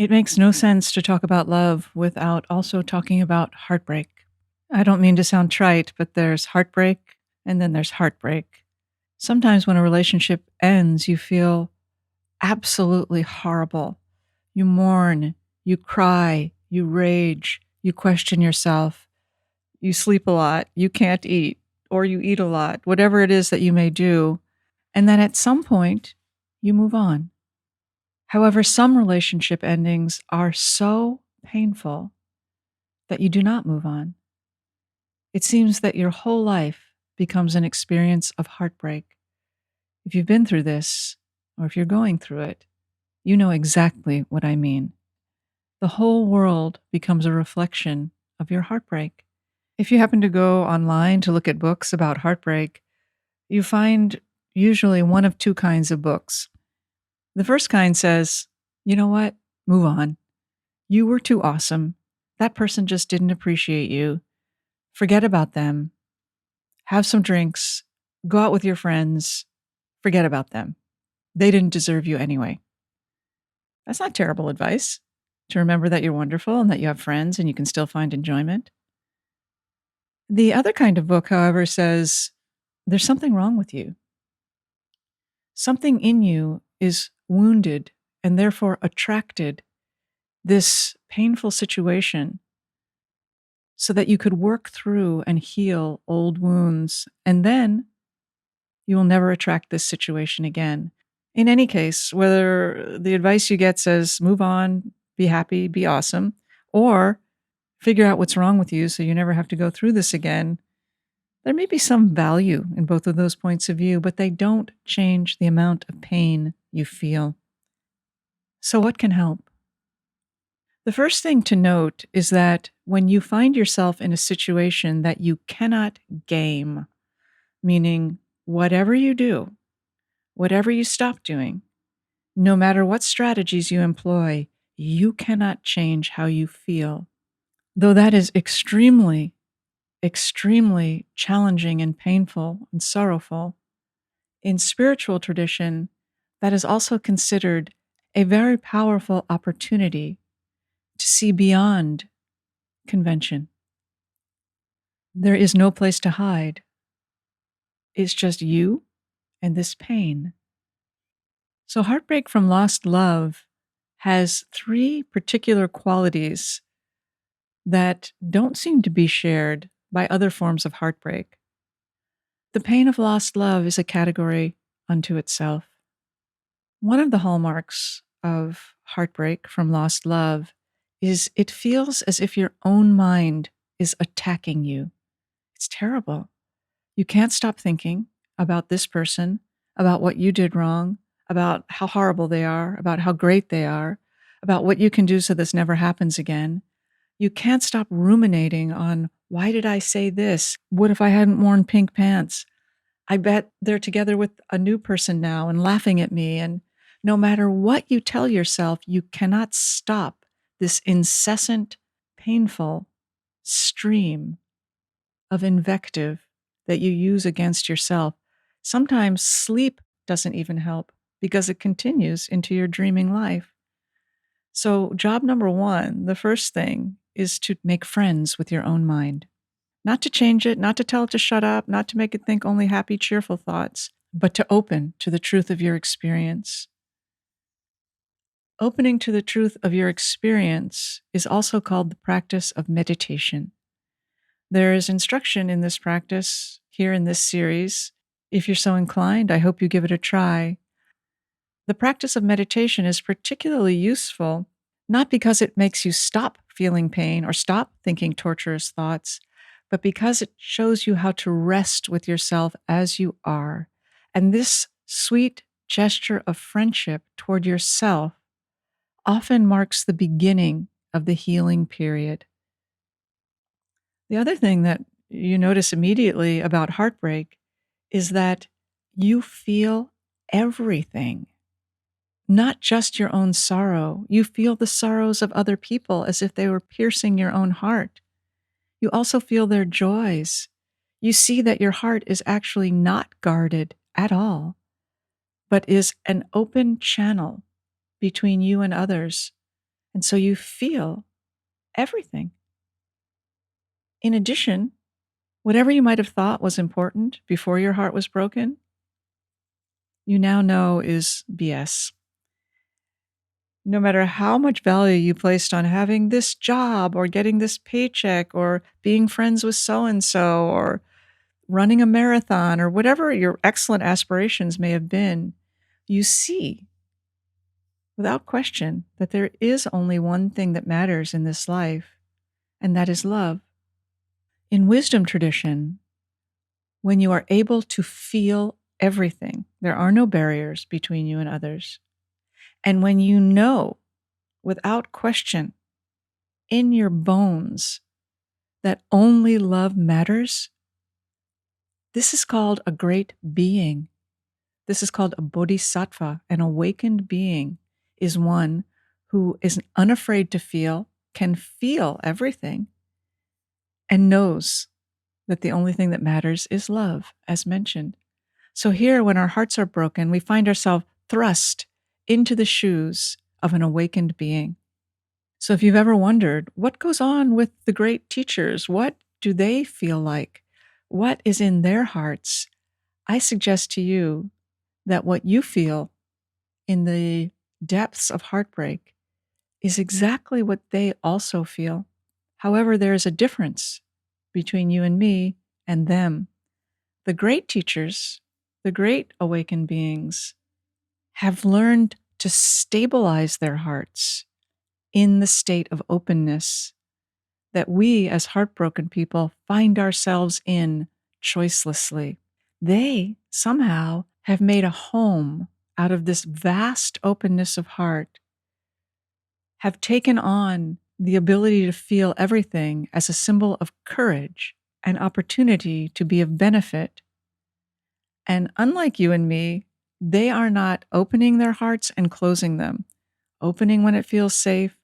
It makes no sense to talk about love without also talking about heartbreak. I don't mean to sound trite, but there's heartbreak and then there's heartbreak. Sometimes when a relationship ends, you feel absolutely horrible. You mourn, you cry, you rage, you question yourself, you sleep a lot, you can't eat, or you eat a lot, whatever it is that you may do. And then at some point, you move on. However, some relationship endings are so painful that you do not move on. It seems that your whole life becomes an experience of heartbreak. If you've been through this, or if you're going through it, you know exactly what I mean. The whole world becomes a reflection of your heartbreak. If you happen to go online to look at books about heartbreak, you find usually one of two kinds of books. The first kind says, you know what? Move on. You were too awesome. That person just didn't appreciate you. Forget about them. Have some drinks. Go out with your friends. Forget about them. They didn't deserve you anyway. That's not terrible advice, to remember that you're wonderful and that you have friends and you can still find enjoyment. The other kind of book, however, says there's something wrong with you. Something in you is wounded and therefore attracted this painful situation so that you could work through and heal old wounds, and then you will never attract this situation again. In any case, whether the advice you get says move on, be happy, be awesome, or figure out what's wrong with you so you never have to go through this again, there may be some value in both of those points of view, but they don't change the amount of pain you feel. So, what can help? The first thing to note is that when you find yourself in a situation that you cannot game, meaning whatever you do, whatever you stop doing, no matter what strategies you employ, you cannot change how you feel. Though that is extremely, extremely challenging and painful and sorrowful, in spiritual tradition, that is also considered a very powerful opportunity to see beyond convention. There is no place to hide. It's just you and this pain. So, heartbreak from lost love has three particular qualities that don't seem to be shared by other forms of heartbreak. The pain of lost love is a category unto itself. One of the hallmarks of heartbreak from lost love is it feels as if your own mind is attacking you. It's terrible. You can't stop thinking about this person, about what you did wrong, about how horrible they are, about how great they are, about what you can do so this never happens again. You can't stop ruminating on, why did I say this? What if I hadn't worn pink pants? I bet they're together with a new person now and laughing at me. And no matter what you tell yourself, you cannot stop this incessant, painful stream of invective that you use against yourself. Sometimes sleep doesn't even help because it continues into your dreaming life. So, job number one, the first thing is to make friends with your own mind. Not to change it, not to tell it to shut up, not to make it think only happy, cheerful thoughts, but to open to the truth of your experience. Opening to the truth of your experience is also called the practice of meditation. There is instruction in this practice here in this series. If you're so inclined, I hope you give it a try. The practice of meditation is particularly useful, not because it makes you stop feeling pain or stop thinking torturous thoughts, but because it shows you how to rest with yourself as you are. And this sweet gesture of friendship toward yourself often marks the beginning of the healing period. The other thing that you notice immediately about heartbreak is that you feel everything, not just your own sorrow. You feel the sorrows of other people as if they were piercing your own heart. You also feel their joys. You see that your heart is actually not guarded at all, but is an open channel between you and others. And so you feel everything. In addition, whatever you might have thought was important before your heart was broken, you now know is BS. No matter how much value you placed on having this job or getting this paycheck or being friends with so and so or running a marathon or whatever your excellent aspirations may have been, you see without question that there is only one thing that matters in this life, and that is love. In wisdom tradition, when you are able to feel everything, there are no barriers between you and others. And when you know without question in your bones that only love matters, this is called a great being. This is called a bodhisattva. An awakened being is one who is unafraid to feel, can feel everything, and knows that the only thing that matters is love, as mentioned. So here, when our hearts are broken, we find ourselves thrust into the shoes of an awakened being. So if you've ever wondered, what goes on with the great teachers? What do they feel like? What is in their hearts? I suggest to you that what you feel in the depths of heartbreak is exactly what they also feel. However, there is a difference between you and me and them. The great teachers, the great awakened beings, have learned to stabilize their hearts in the state of openness that we as heartbroken people find ourselves in choicelessly. They somehow have made a home out of this vast openness of heart, have taken on the ability to feel everything as a symbol of courage and opportunity to be of benefit. And unlike you and me, they are not opening their hearts and closing them, opening when it feels safe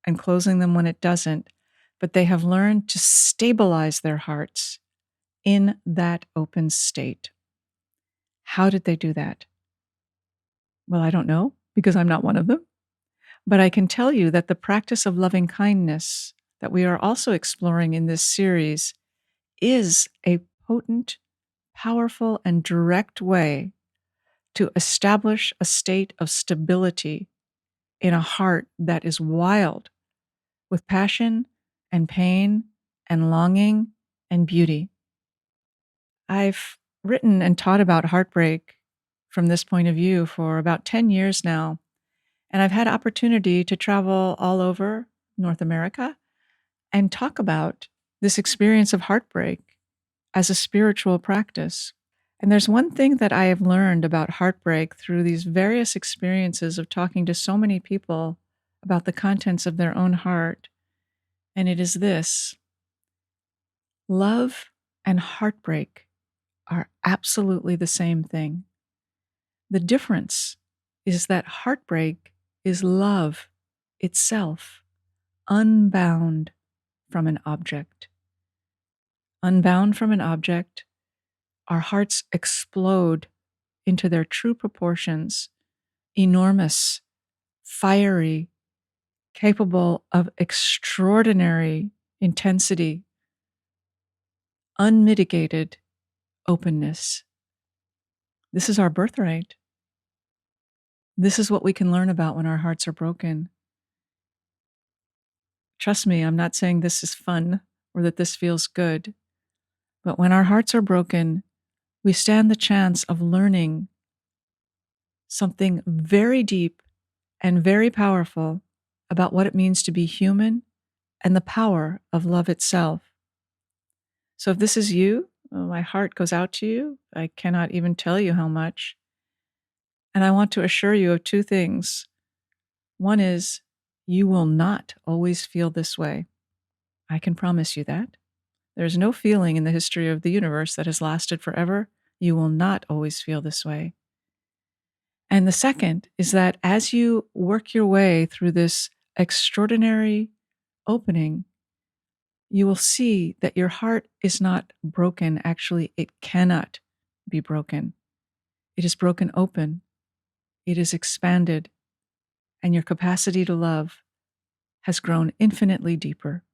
and closing them when it doesn't, but they have learned to stabilize their hearts in that open state. How did they do that? Well, I don't know because I'm not one of them, but I can tell you that the practice of loving kindness that we are also exploring in this series is a potent, powerful, and direct way to establish a state of stability in a heart that is wild with passion and pain and longing and beauty. I've written and taught about heartbreak from this point of view for about 10 years now, and I've had opportunity to travel all over North America and talk about this experience of heartbreak as a spiritual practice. And there's one thing that I have learned about heartbreak through these various experiences of talking to so many people about the contents of their own heart, and it is this: love and heartbreak are absolutely the same thing. The difference is that heartbreak is love itself, unbound from an object. Unbound from an object, our hearts explode into their true proportions, enormous, fiery, capable of extraordinary intensity, unmitigated openness. This is our birthright. This is what we can learn about when our hearts are broken. Trust me, I'm not saying this is fun or that this feels good, but when our hearts are broken, we stand the chance of learning something very deep and very powerful about what it means to be human and the power of love itself. So if this is you, my heart goes out to you. I cannot even tell you how much. And I want to assure you of two things. One is, you will not always feel this way. I can promise you that. There's no feeling in the history of the universe that has lasted forever. You will not always feel this way. And the second is that as you work your way through this extraordinary opening, you will see that your heart is not broken. Actually, it cannot be broken. It is broken open. It is expanded. And your capacity to love has grown infinitely deeper.